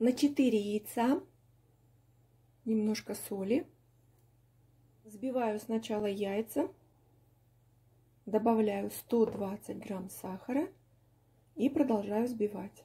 На 4 яйца немножко соли. Взбиваю сначала яйца, добавляю 120 грамм сахара и продолжаю взбивать.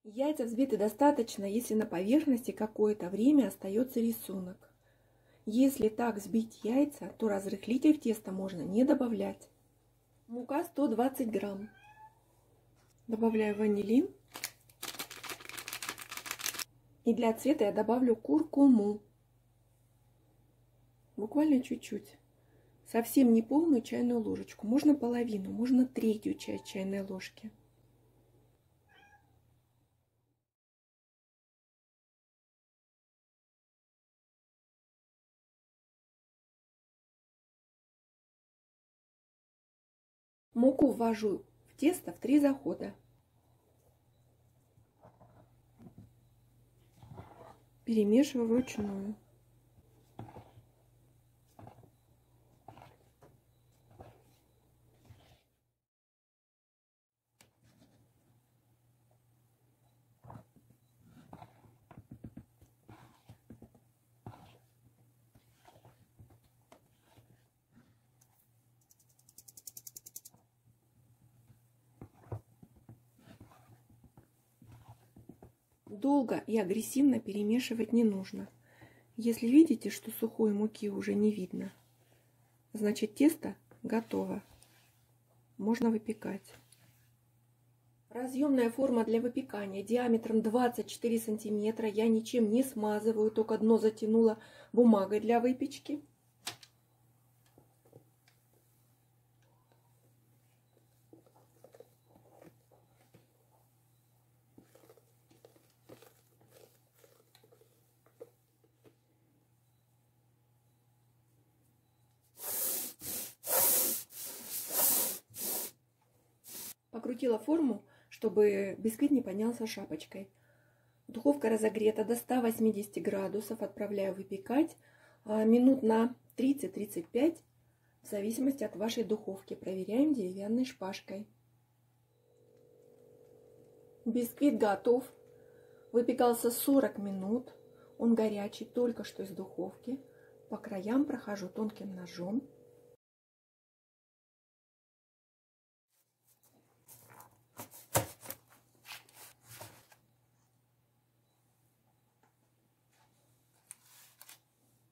Яйца взбиты достаточно, если на поверхности какое-то время остается рисунок. Если так взбить яйца, то разрыхлитель в тесто можно не добавлять. Мука 120 грамм. Добавляю ванилин. И для цвета я добавлю куркуму. Буквально чуть-чуть. Совсем не полную чайную ложечку. Можно половину, можно третью часть чайной ложки. Муку ввожу в тесто в 3 захода. Перемешиваю вручную. Долго и агрессивно перемешивать не нужно. Если видите, что сухой муки уже не видно, значит тесто готово. Можно выпекать. Разъемная форма для выпекания диаметром 24 сантиметра. Я ничем не смазываю, только дно затянула бумагой для выпечки. Покрутила форму, чтобы бисквит не поднялся шапочкой. Духовка разогрета до 180 градусов. Отправляю выпекать минут на 30-35, в зависимости от вашей духовки. Проверяем деревянной шпажкой. Бисквит готов. Выпекался 40 минут. Он горячий, только что из духовки. По краям прохожу тонким ножом.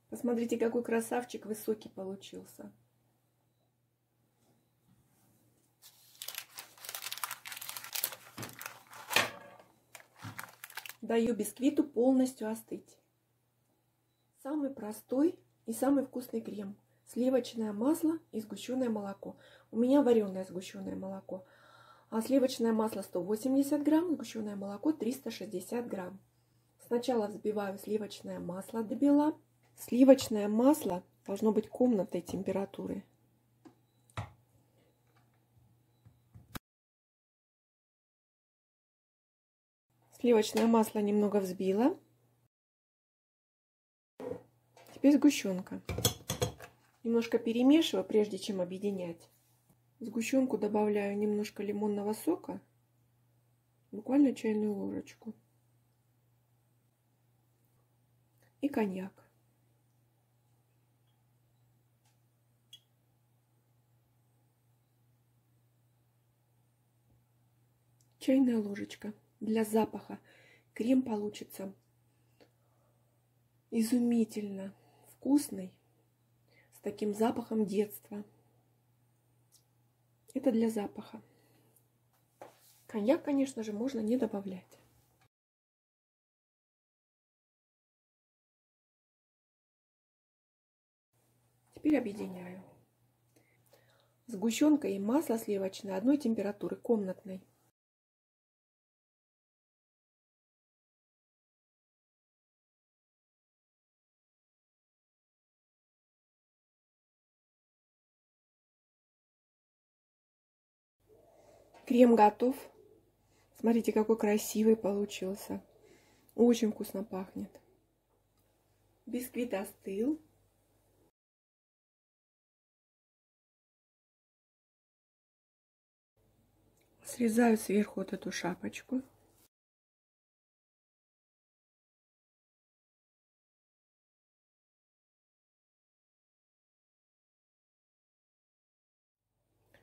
Посмотрите, какой красавчик высокий получился. Даю бисквиту полностью остыть. Самый простой и самый вкусный крем. Сливочное масло и сгущенное молоко. У меня вареное сгущенное молоко. А сливочное масло 180 грамм, сгущенное молоко 360 грамм. Сначала взбиваю сливочное масло до бела. Сливочное масло должно быть комнатной температуры. Сливочное масло немного взбила. Теперь сгущенка. Немножко перемешиваю, прежде чем объединять. В сгущенку добавляю немножко лимонного сока, буквально чайную ложечку. И коньяк. Чайная ложечка. Для запаха крем получится изумительно вкусный, с таким запахом детства. Это для запаха. Коньяк, конечно же, можно не добавлять. Теперь объединяю. Сгущенка и масло сливочное одной температуры, комнатной. Крем готов. Смотрите, какой красивый получился. Очень вкусно пахнет. Бисквит остыл. Срезаю сверху вот эту шапочку.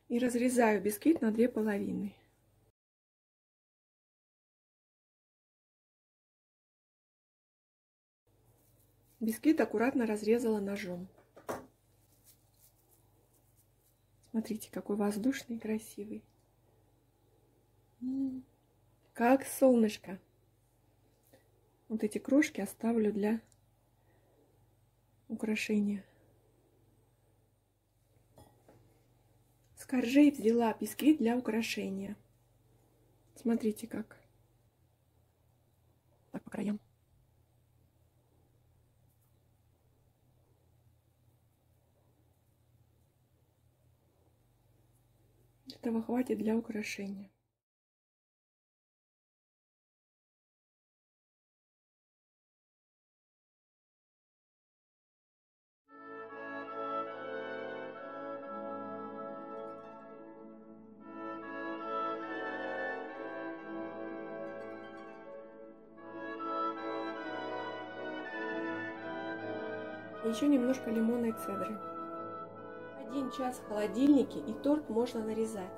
И разрезаю бисквит на две половины. Бисквит аккуратно разрезала ножом. Смотрите, какой воздушный, красивый. Как солнышко. Вот эти крошки оставлю для украшения. С коржей взяла бисквит для украшения. Смотрите как. Так, по краям. Этого хватит для украшения. Еще немножко лимонной цедры. 1 час в холодильнике, и торт можно нарезать.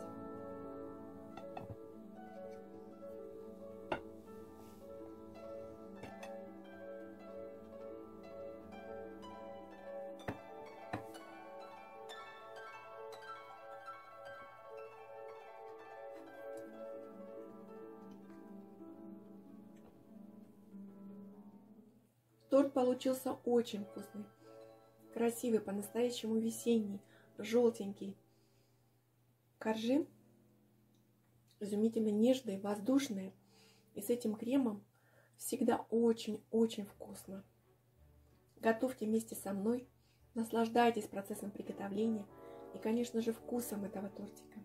Торт получился очень вкусный, красивый, по-настоящему весенний, желтенький. Коржи изумительно нежные, воздушные. И с этим кремом всегда очень-очень вкусно. Готовьте вместе со мной, наслаждайтесь процессом приготовления и, конечно же, вкусом этого тортика.